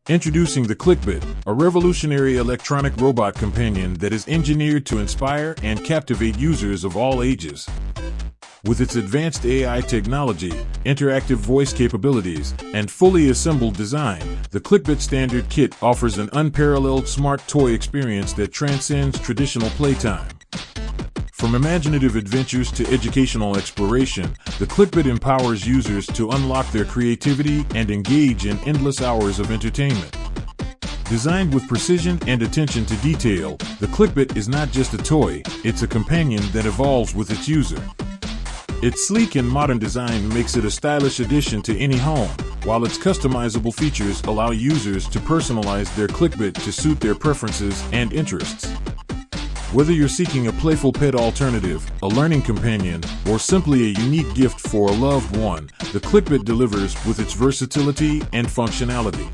Introducing the Clicbot, a revolutionary electronic robot companion that is engineered to inspire and captivate users of all ages. With its advanced AI technology, interactive voice capabilities, and fully assembled design, the Clicbot Standard Kit offers an unparalleled smart toy experience that transcends traditional playtime. From imaginative adventures to educational exploration, the Clicbot empowers users to unlock their creativity and engage in endless hours of entertainment. Designed with precision and attention to detail, the Clicbot is not just a toy, it's a companion that evolves with its user. Its sleek and modern design makes it a stylish addition to any home, while its customizable features allow users to personalize their Clicbot to suit their preferences and interests. Whether you're seeking a playful pet alternative, a learning companion, or simply a unique gift for a loved one, the Clicbot delivers with its versatility and functionality.